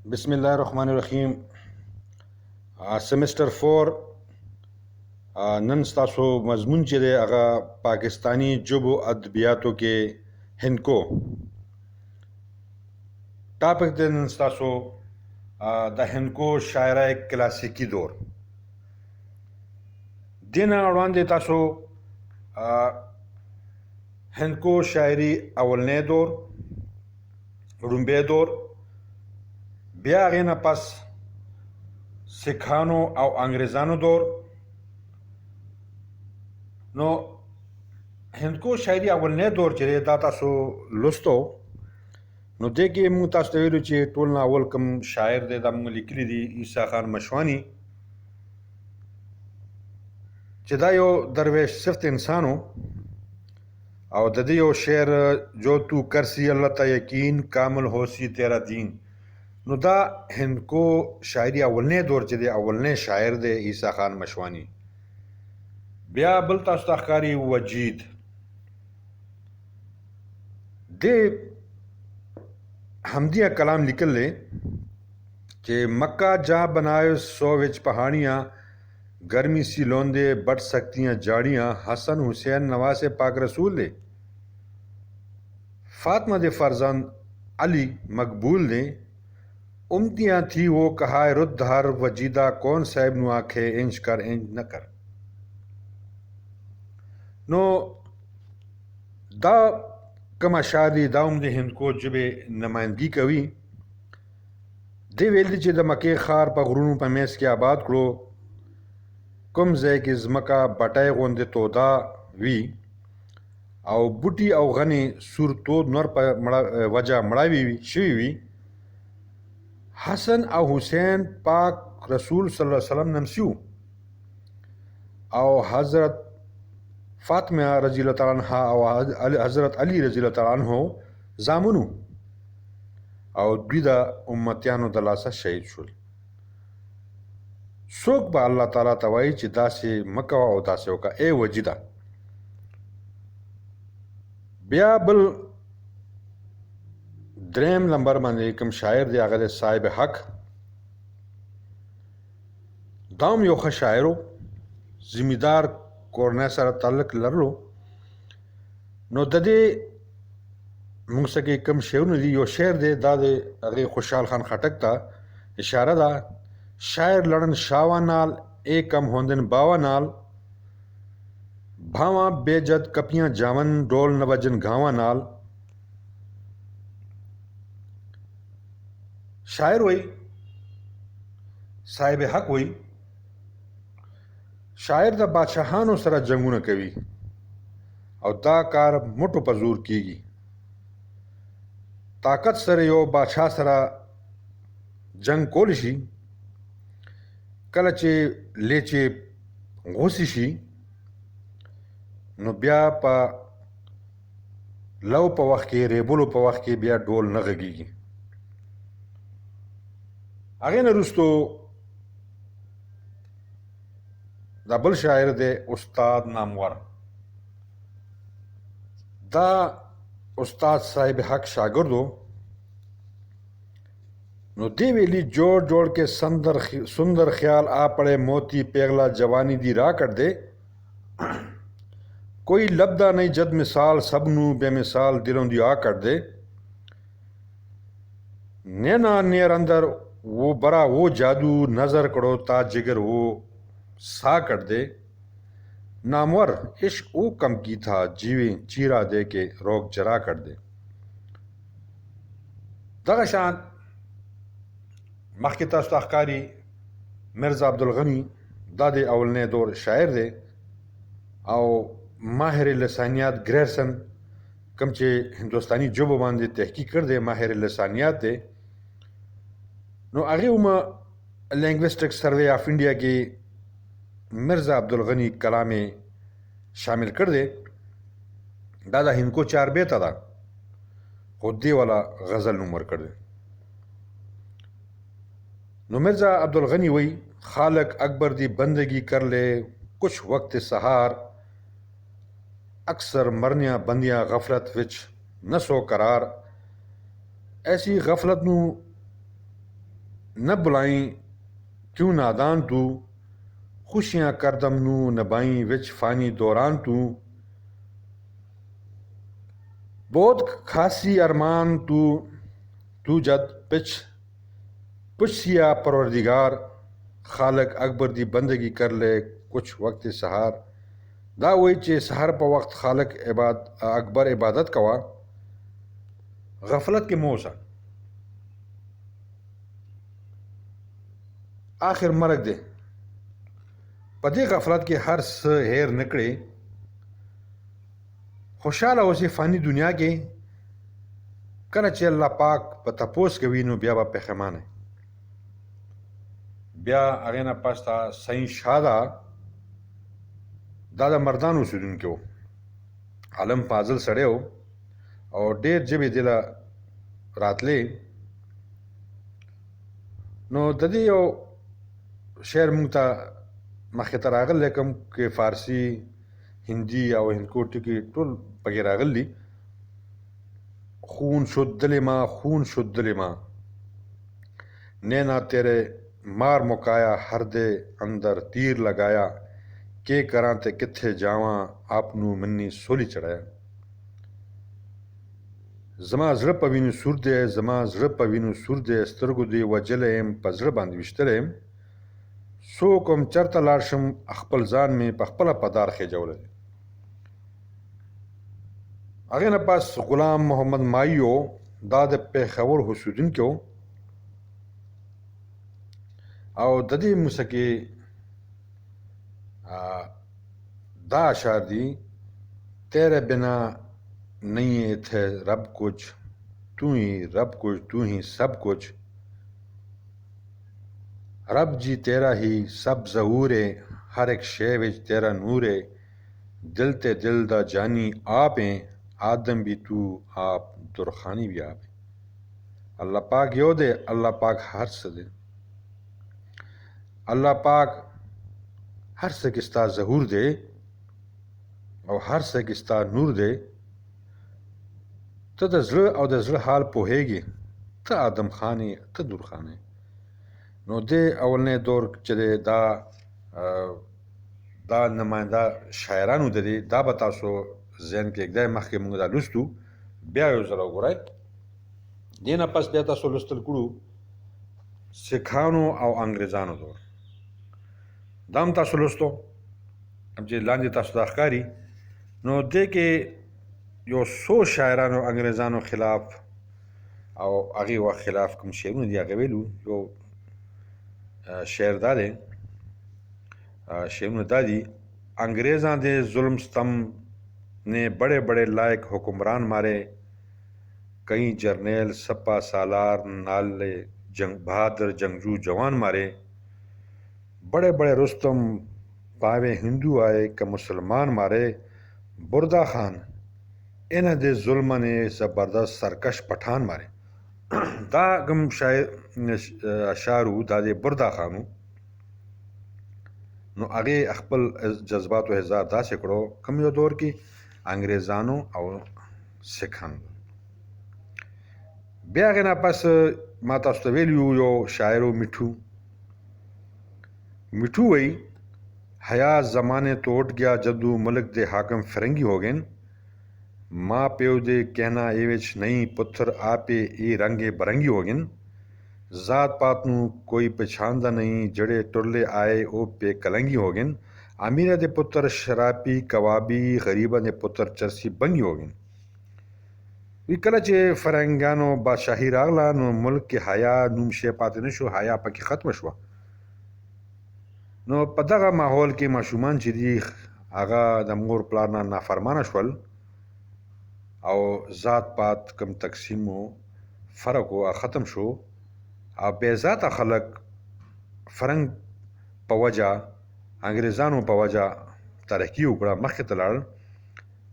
बिस्मिल्लाहिर्रहमानिर्रहीम। सेमेस्टर 4 नन स्तु मजमून चे अगा पाकिस्तानी जुब अदबियातों के हिंदको टॉपिक दे नन स्तु द हिंदको शायरा क्लासिकी दौर दिन अड़वान दे तासो हिंदको शायरी अवलने दौर रुम्बे दौर बिया आगे न पस सिखानो और अंग्रेजानो दौर नो हिंदको शायरी अवलने दौर चले दाता सो लुस्तो नो देखे मुँह तास तवेलु चे टोलना अवल कम शायर दे दम लिखली दी ईसा खान मशवानी चिदायो दरवेश सिर्फ इंसान हो और ददियो शेर जो तू करसी अल्लाह ता यकीन कामल होसी तेरा दीन नो दा हिंदको शायरी अवलने दौर चे दे अवलने शायर दे ईसा खान मशवानी बिया बल तास्ताकारी वजीद दे हमदिया कलाम निकल ले कि मक्का जा बनाए सौ विच पहाड़ियाँ गर्मी सी लौंदे बट सकतियाँ जाड़ियाँ हसन हुसैन नवासे पाक रसूल ले फातिमा दे फरजंद अली मकबूल ने उमतियाँ थी वो कहा रुद्ध हर वजीदा कौन साहिब नु आखे इंच कर इंच न कर नो दा कमा शादी दाउम दे हिंद को जबे नुमाइंदगी कवी दे वेल्दी चे द मके खार पर गुरुनु पर मेस के आबाद करो कम जय के जमका बटाए गोंदे तोदा वी और बुटी और गने सुर तो नर पर मड़ा वजह मड़ावी शिवी वी हसन और हुसैन पाक रसूल सल्लल्लाहु अलैहि वसल्लम नमस्यू और हज़रत फातिमा रज़ियल्लाहु तआला अन्हा और हज़रत अली रज़ियल्लाहु तआला अन्हो जामुनु और द्विदा उम्मतियानो दलासा शहीद शुल सोक बा अल्लाह ताला तवाई चिदा से मकवा और दासे का ए वजिदा बिया बल द्रेम नंबर माने कम शायर दे आगे साहिब हक दाम योखा शायरो जिम्मेदार कोरने सारा ताल्लुक लरलो नो ददे मुंसके कम शेर नदी यो शेर दे दादे अगे खुशहाल खान खटक था इशारा दा शायर लड़न शावा नाल ए कम होंदन बावा नाल भावा बेजत कपियां जावन डोल न बजन गावा नाल शायर वही साहिब हक वही शायर दा बादशाहानो सरा जंगू न कवी और दा कार मुटो पजूर कीगी ताकत सर यो बादशाह सरा जंग कोलिशी कलचे लेचे घोसिशी नो बिया पा लव पा वक्त के रेबुलो पा वक्त के बिया डोल न गगीगी आगे न रुस्तो दा बल शायर दे उस्ताद नामवर दा उस्ताद साहिब हक शागिर्दो नो दे वेली जोड़ जोड़ के सुंदर ख्याल आ पड़े मोती पेगला जवानी दी राह कर दे कोई लब्दा नहीं जद मिसाल सबनू बेमिसाल दिलों दी आ कर दे नैना नेर अंदर वो बड़ा वो जादू नजर करो ता जिगर वो सा कर दे नामवर इश्क वो कम की था जीवे चीरा दे के रोक जरा कर दे दगाशान मखी तस्ताकारी मिर्ज़ा अब्दुल गनी दादे अवलने दौर शायर दे और माहिर लसानियात ग्रेसन कमचे हिंदुस्तानी जुब बांधे तहकीक कर दे माहिर लसानियात दे नो आगे Uma linguistic survey of India की मिर्ज़ा अब्दुल गनी कला में शामिल कर दे दादा हिंदको चार बेत अदा खुद्दी वाला गज़ल नंबर कर दे नो मिर्ज़ा अब्दुल गनी वही खालक अकबर दी बंदगी कर ले कुछ वक्त सहार अक्सर मरनिया बंदियां गफलत विच न सो करार ऐसी गफलत नू न बुलाई क्यों नादान तू, खुशियाँ करदम नू नबाई विच फानी दौरान तू, बहुत खासी अरमान तू तू जद पिछ पुछिया परवरदिगार, खालक अकबर दी बंदगी कर ले कुछ वक्त सहार। दा वही चे सहर पर वक्त खालक अकबर इबादत कवा गफलत के मोसा आखिर मरग दे पदे गफलत के हर स हेर निकले, खुशहाल उसे फ़ानी दुनिया के कल चे अल्लाह पाक बतपोस के वीनो ब्या बा पैखमान है ब्या अगेना पास्ता सही शादा दादा मर्दान सुदन क्यों आलम पाजल सड़े हो और डेर जब दिला रातले नो ददी ओ शेर मुंगता मखे रागल लेकम के फारसी हिंदी या हिंदकोटी की टोल पगे रागल ली। खून शुद्ध माँ नैना तेरे मार मुकाया हर दे अंदर तीर लगाया, के करा ते किथे जावा आपनू मन्नी सोली चढ़ाया। जमा जड़ पवीनु सुर दे स्तरगु दे वजलेम पजड़ बांध विश्तरेम, सो कम चरता लारशम अखपल जान में पखपला पदार खे जौले। आगे न पास गुलाम मोहम्मद माइयो दाद पे खबर हुसुदिन क्यों और ददी मुसके दा अशार दी, तेरे बिना नहीं है थे रब कुछ, तू ही सब कुछ, रब जी तेरा ही सब ज़हूर है, हर एक शे विच तेरा नूर है, दिल ते दिल दा जानी आप हैं, आदम भी तू आप दुरखानी भी आप है। अल्लाह पाक यो दे, अल्लाह पाक हर सदे, अल्लाह पाक हर से किस्ता ज़हूर दे और हर से किस्ता नूर दे, तो दज़र और दज़र हाल पोहेगी तो आदम खाने तो दूर खाने नो दे अवलने दौर चले दा नुमाइंदा शायरानू दे दा बतासो जैन के एक मख के मुंगा लुस्तु ब्या जरा गुराय देना पस ब्याता सो लुस्तल कुड़ू सिखानो और अंग्रेजानो दौर दाम तासो लुस्तो अब जे लांजे तासो दाखकारी नो दे के यो सो शायरानो अंग्रेजानो खिलाफ और आगे व खिलाफ कम शेरों दिया गवेलू यो शेर दादे शेरों दादी अंग्रेज़ां दे जुल्म स्तम ने बड़े बड़े लायक हुक्मरान मारे, कई जर्नेल सपा सालार नाले बहादुर जंगजू जवान मारे, बड़े बड़े रुस्तम पावे हिंदू आए क मुसलमान मारे, बुरदा खान इन्ह दे जुल्म ने ज़बरदस्त सरकश पठान मारे। दा गम शायर शारू दादे बुरदा खानू नो आगे अखबल जज्बात व हजार दा सकड़ो कम यो दौर की अंग्रेजानो और सिखान ब्या के ना पास माता स्तवेलियो यो शायरो मिठू वही हया जमाने तो उठ गया जदू मलिक दे हाकम फिरंगी हो गए, माँ प्यो दे कहना ए विच नहीं पुत्र आपे ए रंगे बरंगी हो गए, जात पात नू कोई पछानदा नहीं जड़े टुरले आए ओ पे कलंगी हो गए, अमीरा दे पुत्र शराबी कवाबी गरीबा दे पुत्र चरसी बंगी हो गए। विकल चे फरंगानो बादशाही रागला नो मुल्क के हया नूम शे पाते नशो हया पकी खत्म शुआ नो पदगा माहौल के माशूमान चिदी आगा द मोर प्लाना नाफरमाना शुअल और जात पात कम तकसीमो फ़र्क हो ख़त्म शो आ बेजाता खलक फरंग पवजा अंग्रेज़ानो पवजा तरक्की उकड़ा मखे तलाड़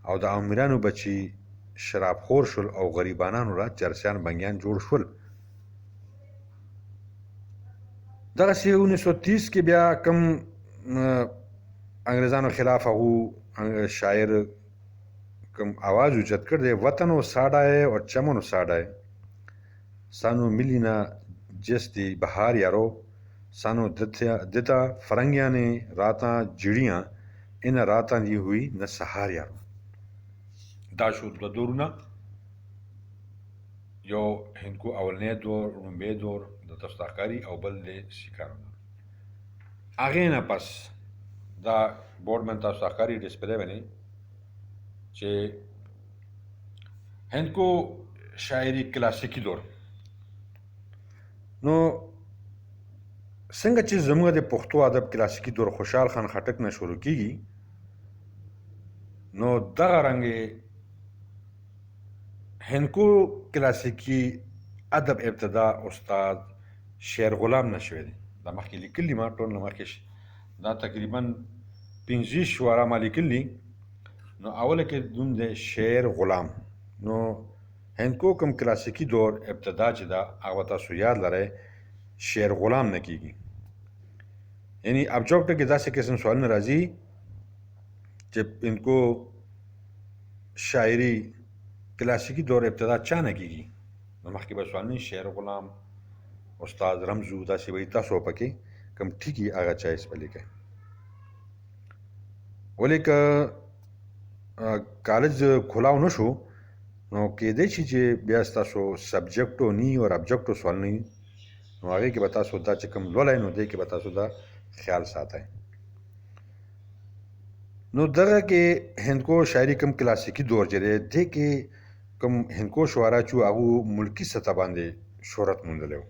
और द अमीरानो बची शराब खोर शुल और गरीबानानो रा चरसियान बंगियान जोड़ शुल। दगा से 1930 के ब्या कम अंग्रेज़ानो खिलाफ अगू शायर कम आवाज़ उचत कर दे, वतनो साड़ा है और चमनो साड़ा है, सानू मिली ना जिस दी बहार यारो सानू दिता फरंगियां ने रातां जिड़ियां इन रातां दी हुई न सहार यारो دا شو دوه دورونه یو هندکو اولنی دور لومبی دور د تستاخکاري او بل د سیکارو دور هغې نه پس دا بورډ من تستاخکاري ډسپلی باندې چې هندکو شاعري کلاسیکي دور نو څنګه چې زموږ د پښتو ادب کلاسیکي دور خوشحال خان خټک نه شروع کیږي نو دغه رنګې هندکو کلاسیکي ادب ابتدا استاد شیر غلام نشوي دی دا مخکې لیکلي ما ټول نه مخکې دا تقریبا 15 شعرا ما لیکلي نو اوله کې دوم د شیر غلام نو هندکو کوم کلاسیکي دور ابتدا چې دا هغه تاسو یاد لرئ شیر غلام نه کیږي یعنی ابجکټ کې داسې قسم سوالونه راځي چې هندکو شاعري کلاسیکی دور ابتدا چا نه کیږي نو مخکې به سوال نه شعر غلام استاد رمزو داسې وایي تاسو پکې کوم ټکي هغه چایس به لیکئ ولې که کالج کھلاو نه شو نو کېدای شي چې بیا ستاسو سبجیکټو نی او ابجیکټو سوال نه نو هغې کې به تاسو دا چې کوم لولی نو دی کې به تاسو دا خیال ساتئ نو دغه کې هندکو شاعري کوم کلاسیکي دور چې دی دې کې کوم هندکو شعرا چې هغه ملکی سطح باندې شهرت موندلی و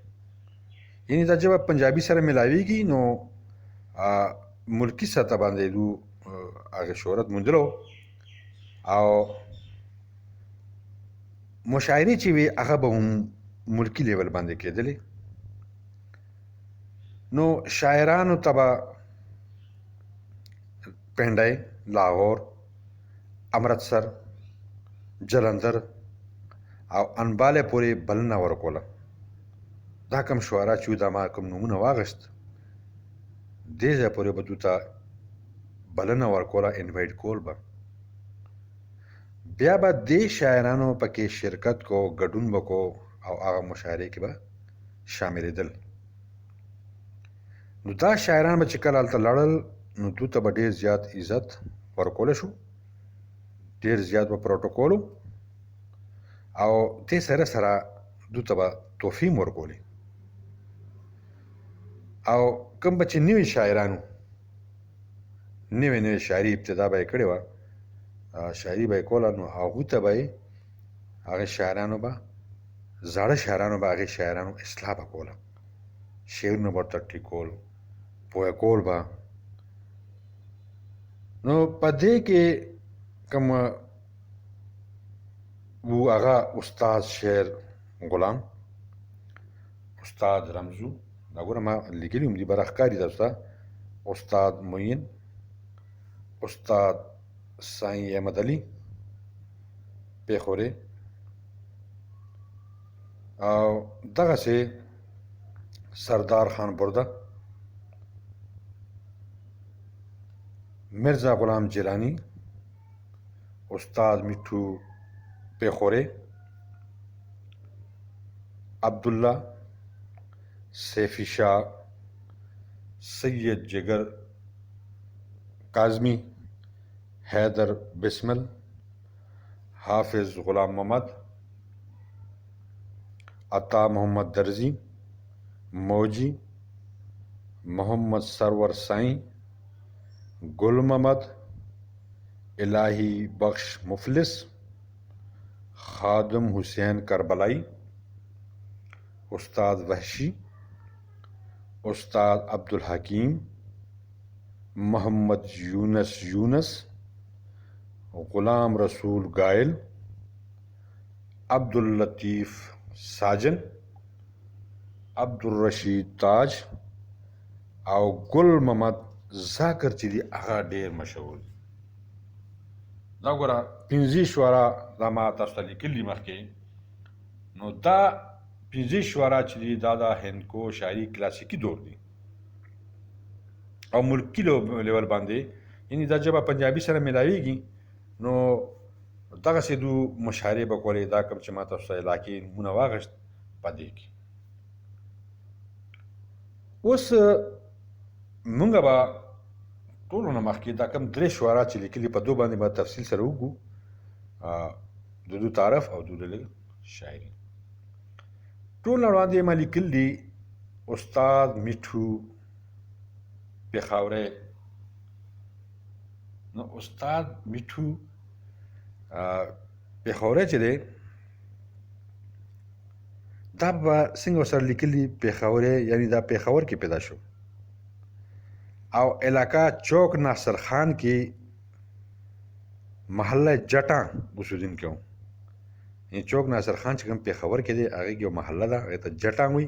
یعنی دا جب پنجابي سره ملاویږي نو ملکی سطح باندې دو هغه شهرت موندلو او مشاعرې چې وي هغه به هم ملکی لیول باندې کېدلې نو شاعرانو ته به پنډی لاهور امرتسر جلندر او انباله پورې بلنه ورکوله دا کوم شعرا چې دا ما کوم نومونه واغست دې ځای پورې به دوی ته بلنه ورکوله انوایټ کول به بیا به دې شاعرانو پکې شرکت کو ګډون وکړو او هغه مشاعرې کې به شاملېدل نو دا شاعران به چې کله هلته لاړل نو دوی ته به ډېر زیات عزت ورکولی شو ډېر زیات به پروټوکول او دې سره سره دوی ته به تحفې هم ورکولې او کوم به چې نوي شاعرانو نوې شاعري ابتدا به یې کړې وه شاعري به یې کوله نو هغوی ته به یې هغې شاعرانو به زاړه شاعرانو به هغې شاعرانو اصلاح به کوله شعرونه به ورته ټیکول پوهه کول به نو په دې کې کوم و هغه استاد شیر غلام استاد رمزو دا ګوره ما لیکلي هم دي براښکاري درته ته استاد معین استاد سائیں احمد علي پیښورې او دغسې سردار خان برده مرزا غلام جیلانی استاد میٹھو پیښورې عبدالله سیفی شاه سید جگر کاظمی حیدر بسمل حافظ غلام محمد عطا محمد درزی موجی محمد سرور سائیں گل محمد الہی بخش مفلس خادم حسین کربلائی استاد وحشی استاد عبدالحکیم محمد یونس غلام رسول گائل عبداللطیف ساجن عبدالرشید تاج او گل محمد ذاکر چې دی هغه ډېر مشهور دی دا ګوره 15 شعرا دا ما تاسو ته لیکلي مخکې نو دا 15 شعرا چې دي دا د هندکو شاعري کلاسیکي دور دی او ملکی لیول باندې یعنی دا جب پنجابي سره ملاویږي نو دغسې دو مشاعرې به کولې دا کوم چې ما تاسو ته علاقې نومونه واغشت په دې کې اوس مونږ به ټولو نه مخکې دا کوم درې شعرا چې لیکلي په دو باندې به تفصیل سره وګو، د دو تعارف او د دو شاعري. ټول نه وړاندې ما لیکل دي استاد میټھو پېښوری. نو استاد میټھو پېښوری چې دی دا به څنګه ورسره لیکلي پېښوری، یعنی دا پېښور کې پیدا شو او علاقه چوک ناصر خان کې محله جټا اوسېدونکی و. یعنی چوک ناصر خان چې کوم پېښور کې دی هغې کې یو محله ده، هغې ته جټان وایي.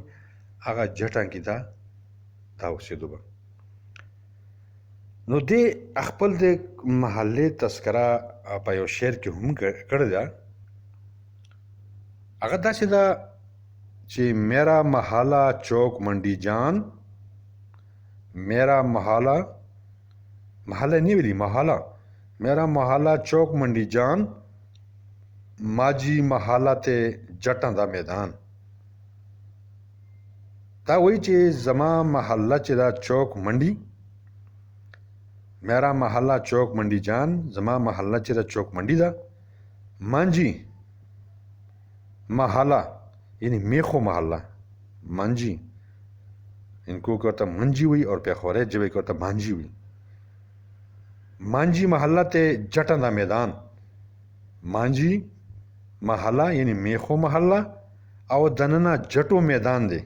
هغه جټان کې دا اوسېدو به. نو دې خپل د محلې تذکره په یو شعر کې هم کړې ده. هغه داسې ده چې میرا محله چوک منډي جان، میرا محله نه ویلي، محله میرا محله چوک منډي جان، ماجی محله ته جټان دا میدان. دا وایي چې زما محله چې دا چوک منډي، میرا محله چوک منډي جان، زما محله چې دا چوک منډي ده. مانجی محله یعنی میخو محله، مانجی इनको कहता मंजी हुई और पेखोरे जब कहता मांझी हुई. मांझी महल्ला ते जटन दा मैदान, मांझी महल्ला यानी मेखो महल्ला और दनना जटो मैदान दे,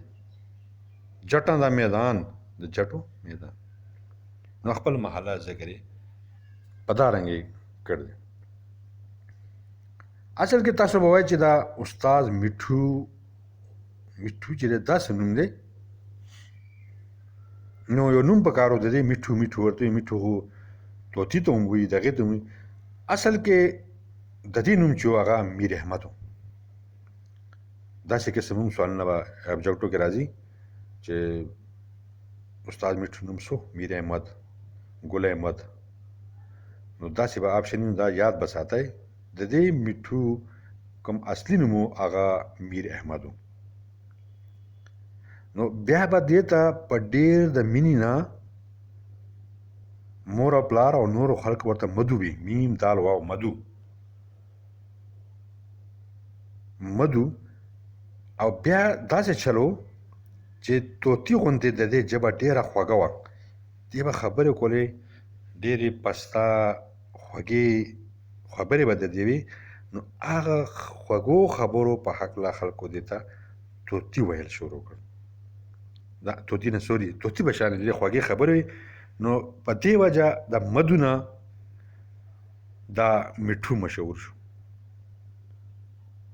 जटन दा मैदान द जटो मैदान. नो खपल महल्ला ज़िक्रे पदारंगे कर दे. असल के तासो बवाई ची दा उस्ताद मिठू ची दा सनुम दे. نو یو نوم پکارو د دې میټھو ورته میټھو خو طوطي ته هم وایي، دغې ته هم وایي. اصل کې د دې نوم چې و هغه میر احمد و. داسې قسم هم سوالونه به ابجکټو کې راځي چې استاد میټھو نوم څه؟ میر احمد، ګل احمد. نو داسې به آپشن دا یاد به ساتئ د دې میټھو کوم اصلي نوم و هغه میر احمد و. نو بیا به دې ته په ډېر د مینې نه مور او پلار او نورو خلک ورته مدو وي، میم دال واو مدو او بیا داسې چلو چې طوطي غوندې د دې ژبه ډېره خوږه وه. دې به خبرې کولې ډېرې پسته خوږې خبرې به د دې وي. نو هغه خوږو خبرو په هکله خلکو دې ته طوطي ویل شروع کړ. دا طوطي نه سوري طوطي به شانې ډېرې خوږې خبرې. نو په دې وجه د مدو نه دا میټھو مشهور شو،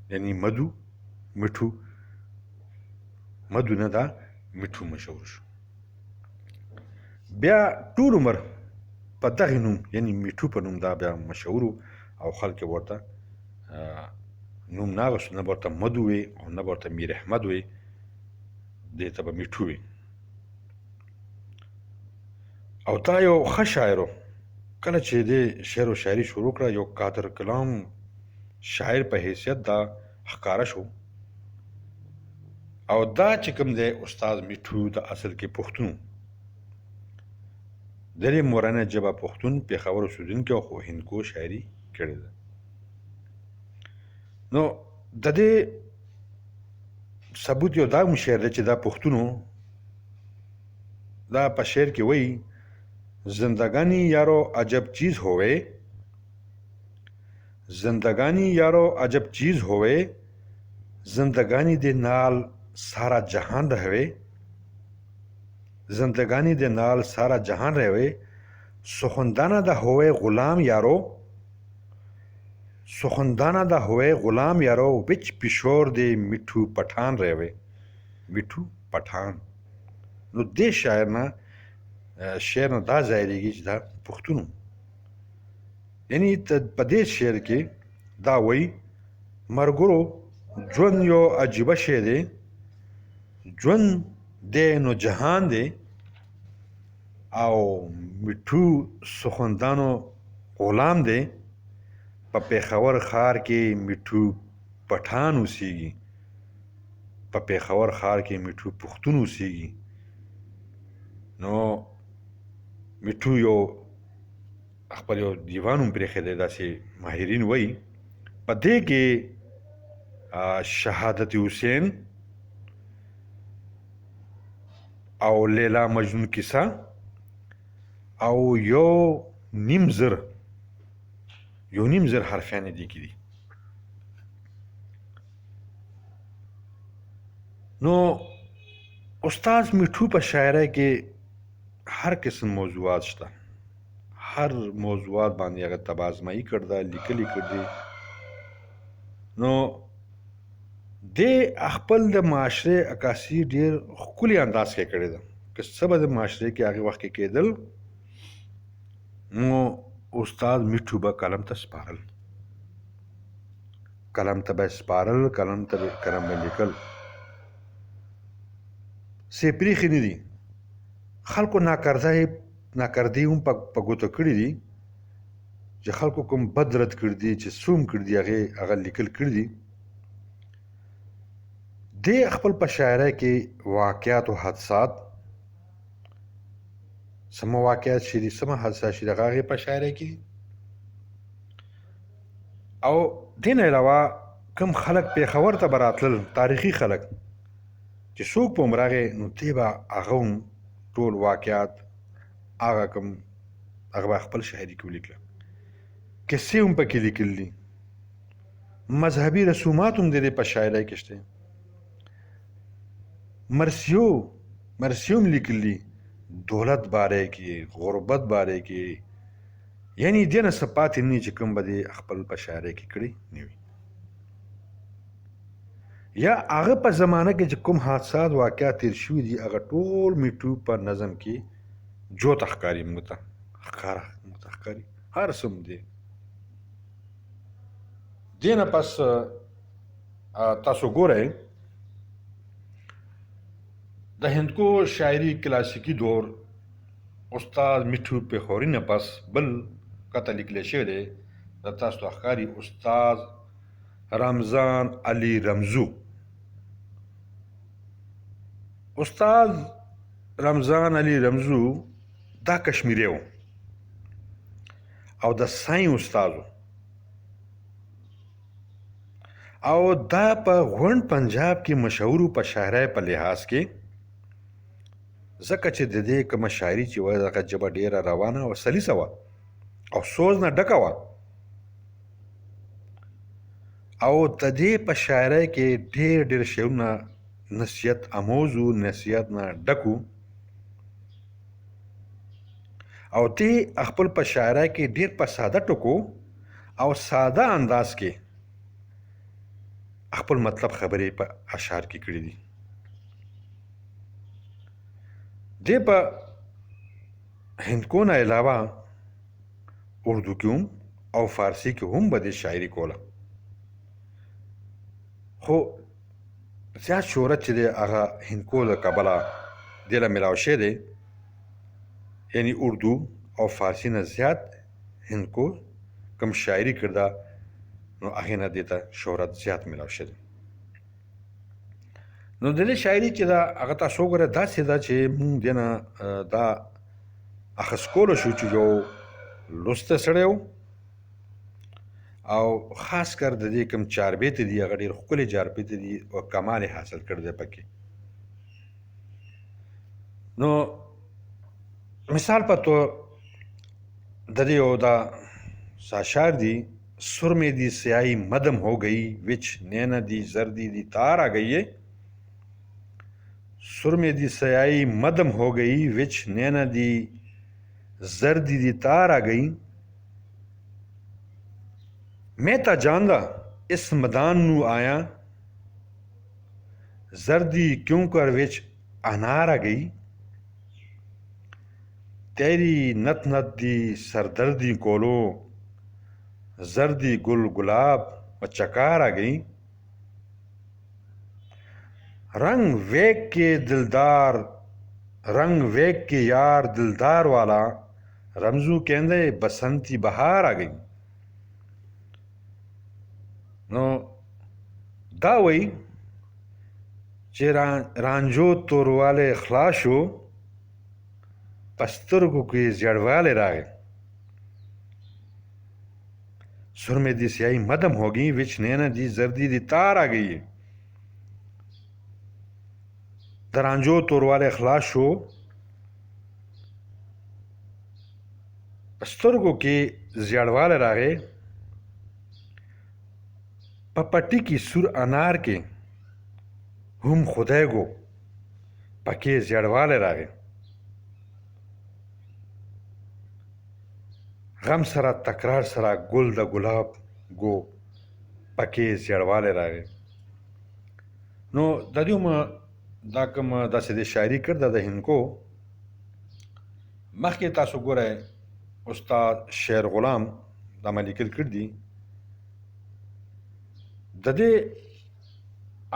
یعنی مدو میټھو، مدو نه دا میټھو مشهور شو. بیا ټول عمر په دغې نوم یعنی میټھو په نوم دا بیا مشهور او خلک ورته نوم نه اغوستو، نه به ورته مدو وي او نه به ورته میر احمد وي، دې ته به میټھو وي. او دا یو ښه شاعر و. کله چې دې شعر و شاعري شروع کړه یو قادر کلام شاعر په حیثیت دا ښکاره شو. او دا چې کوم دی استاد میټھو د اصل کې پښتون، د دې مورنۍ ژبه پښتون، پېښور اوسېدونکی او خو هندکو شاعري کړې ده. نو د دې ثبوت یو دا هم شعر دی چې دا پښتون و. دا په شعر کې وایي زندگانی یارو عجب چیز ہوئے، زندگانی یارو عجب چیز ہوئے، زندگانی دے نال سارا جہان رہوے، زندگانی دے نال سارا جہان رہوے، سخندانہ دا ہوئے غلام یارو، سخندانہ دا ہوئے غلام یارو، وچ پشور دے میٹھو پٹھان رہوے، میٹھو پٹھان. نو دې شاعر نه شعر نه دا ظاهرېږي چې دا پښتون و. یعنی په دې شعر کې دا وایي ملګرو ژوند یو عجیبه شی دی، ژوند دی نو جهان دی، او میټھو سخندانو غلام دی. په پېښور ښار کې میټھو پټھان اوسېږي، په پېښور ښار کې میټھو پښتون اوسېږي. نو میټو یو خپل یو دیوان هم پرېښی دی، داسې ماهرین وایي په دې کې شهادت حسین او لیلا مجنون کیسه او یو نیم زر حرفیان دي کې دي. نو استاد میټو په شاعرۍ کې هر قسم موضوعات شته، هر موضوعات باندې هغه تبازمایي کړ ده، لیکلي کړ دي. نو دې خپل د معاشرې عکاسي ډېر ښکلي انداز کې کړې ده. که څه به د معاشرې کې هغې وخت کې کېدل، نو استاد میټو به قلم ته سپارل، قلم ته به لیکل. څه پرېښي نه دي، خلکو ناکردې هم په ګوته کړي دي، چې خلکو کوم بد رد کړي دي، چې څه هم کړي دي، هغه لیکل کړي دي. دې خپل په شاعرۍ کې واقعات او حادثات، سمه واقعات شي دي، سمه حادثات شي دي، هغه په شاعرۍ کې دي. او دې نه علاوه کوم خلک پېښور ته به راتلل، تاریخي خلک چې څوک به هم راغی، نو دې به هغه هم ټول واقعات هغه به خپل شاعري کې ولیکله. کیسې هم پکې لیکل دي، مذهبي رسومات هم د دې په شاعرۍ کې شته، مرثیې هم لیکل دي، دولت باره کې، غربت باره کې، یعنې دې نه څه پاتې نه چې کوم به دې خپل په شاعرۍ کې کړي نه وي. یا هغه په زمانه کې چې کوم حادثات واقعات تیر شوي دي، هغه ټول میټو په نظم کې جوته ښکاري، موږ ته ښکاري هر څه دی. دې نه پس تاسو ګورئ د هندکو شاعري کلاسیکي دور استاد میټو پېښوري نه پس بل کته لیکلی شوی دی، د تاسو ته ښکاري استاد رمضان علي رمزو. استاد رمضان علي رمزو دا کشمیری و او د ساين استاد او دا په غونډ پنجاب کې مشهور په شاعرۍ په لحاظ کې، ځکه چې د دې کومه شاعري چې وه دغه ژبه ډېره روانه او سلیسه وه او سوز نه ډکه وه، او د دې په شاعرۍ کې ډېر شعرونه نصیحت اموز و، نصیحت نه ډک و، او دې خپل په شاعرۍ کې ډېر په ساده ټکو او ساده انداز کې خپل مطلب خبرې په اشعار کې کړي دي. دې په هندکو نه علاوه اردو کې هم او فارسي کې هم به دې شاعري کوله، خو زیات شهرت چې دی هغه هندکو له کبله دې له میلاو شوی دی، یعنی اردو او فارسي نه زیات هندکو کوم شاعري کړده، نو هغې نه دې ته شهرت زیات میلاو شوی دی. نو د دې شاعري چې ده هغه تاسو وګورئ داسې ده چې موږ دې نه دا اخذ کولی شو چې یو لوستی سړی و او خاص کر د دې کوم چاربیتې دي هغه ډېر ښکلې چاربیتې دي او کمال یې حاصل کړی دی پکې. نو مثال په طور د دې یو دا اشعار دي، سر میں دی سیاہی مدم ہو گئی وچ نینا دی زردی دی تار آ گئی ہے، سر میں دی سیاہی مدم ہو گئی وچ نینا دی زردی دی تار آ گئی، میں تا جاندا اس مدان نو آیا زردی کیوں کر وچ انار آ گئی، تیری نت نت دی سردردی کولو زردی گل گلاب و چکار آ گئی، رنگ ویک کے یار دلدار والا رمزو کہندے بسنتی بہار آ گئی. نو دا وی چې رانجو تورواله خلاص شو په سترګو کې زیړوالی راغی. سرمے دی سیاہی مدم ہو گئی وچ نینا دی زردی دی تار آ گئی. درانجو توروالے خلاص شو. سترګو کې زیړوالی راغی. په پټي کې سور انار کې هم خدای گو پکې زیړوالی راغی. غم سره تکرار سره ګل د ګلاب گو پکې زیړوالی راغی. نو د دې دا کوم داسې د شاعري کړ د هندکو مخکې تاسو ګورئ استاد شیر غلام دا ما لیکل کړي دي. د دې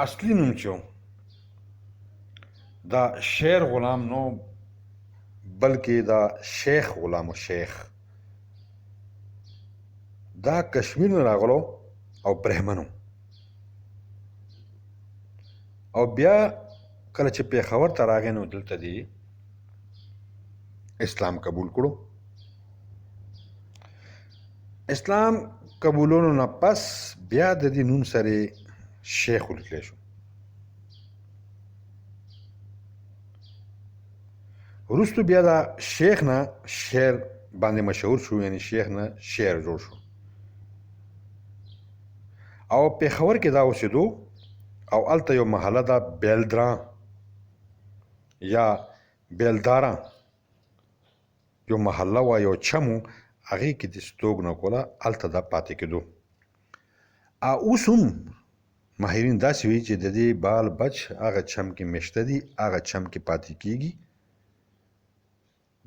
اصلي نوم چې دا شیر غلام نو بلکې دا شیخ غلام شیخ دا کشمیر نه راغلو او برهمنو او بیا کله چې پیښور ته راغی نو دلته دی اسلام قبول کړو. اسلام قبولونو نه پس بیا د دې نوم سره شیخ ولیکلی شو. وروستو بیا دا شیخ نه شعر باندې مشهور شو، یعنی شیخ نه شعر جوړ شو. او پیښور کې دا اوسېدو او هلته یو محله ده بیلدران یا بیلداره یو محله وه، یو چم و، هغې کې د ستوګنه کوله، هلته دا پاتې کېدو. اوس هم ماهرین داسې وي چې د دې بال بچ هغه چم کې میشته دي، هغه چم کې پاتې کېږي.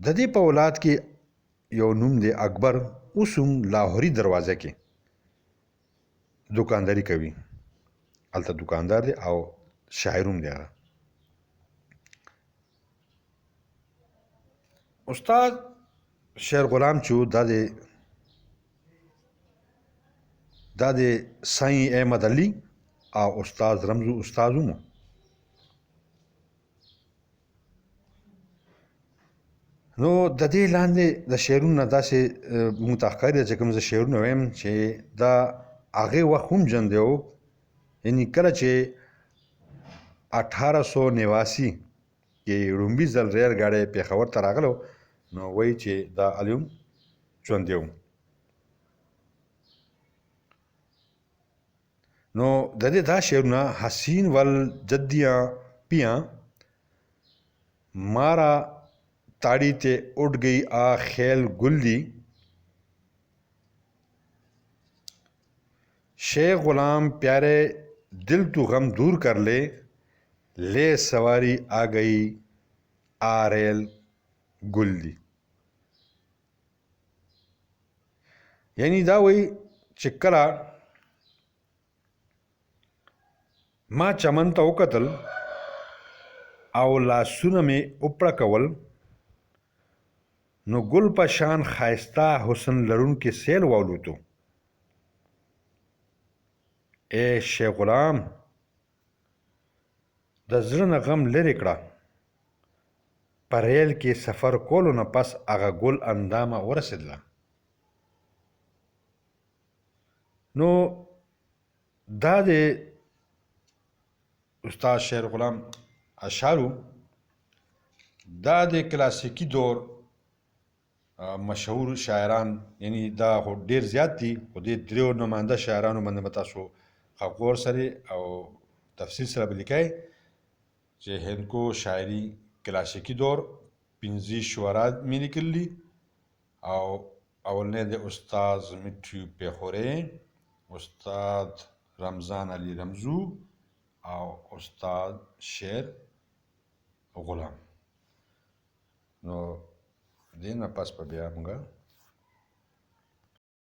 د دې په اولاد کې یو نوم دی اکبر، اوس هم لاهوري دروازه کې دوکانداري کوي. هلته دوکاندار دی او شاعر هم دی. هغه استاد شیر غلام چې دا د سائی احمد علي او استاد رمزو استاد هم. نو د دې لاندې د شعرونو نه داسې موږ ته ښکاري ده چې کوم زه شعرونه وایم چې دا هغې وخت هم جنګ دی. یعنې کله چې 1889 کې لومبي ځل ریل ګاډی پېښور ته راغلو نو وایي چې دا هلې هم ژوندی و. نو د دې دا شعرونه حسین ول جدیاں پیاں مارا ताड़ी ते उड़ गई आ खेल गुल्ली, शेख गुलाम प्यारे दिल तू गम दूर कर ले सवारी आ गई आ रेल गुल्ली. यानी دا वही چې کله ما چمن ته وکتل او لاسونه مې وپړکول نو ګل په شان ښایسته حسن لرونکي سیل والوتو. اے شیخ غلام د زړه نه غم لرې کړه، په ریل کې سفر کولو نه پس هغه ګل اندامه ورسېدله. نو دا د استاد شیر غلام اشعارو دا د کلاسیکي دور مشهور شاعران، یعنی دا خو ډېر زیات دي، خو دې دریو نماینده شاعرانو باندې به تاسو غور سره او تفصیل سره به لیکئ چې هندکو شاعري کلاسیکي دور 15 شعرا مې لیکلي او اولنی د استاد مټیو پیښوري، استاد رمضان علي رمزو او استاد شیر غلام. نو دې نه پس به بیا موږ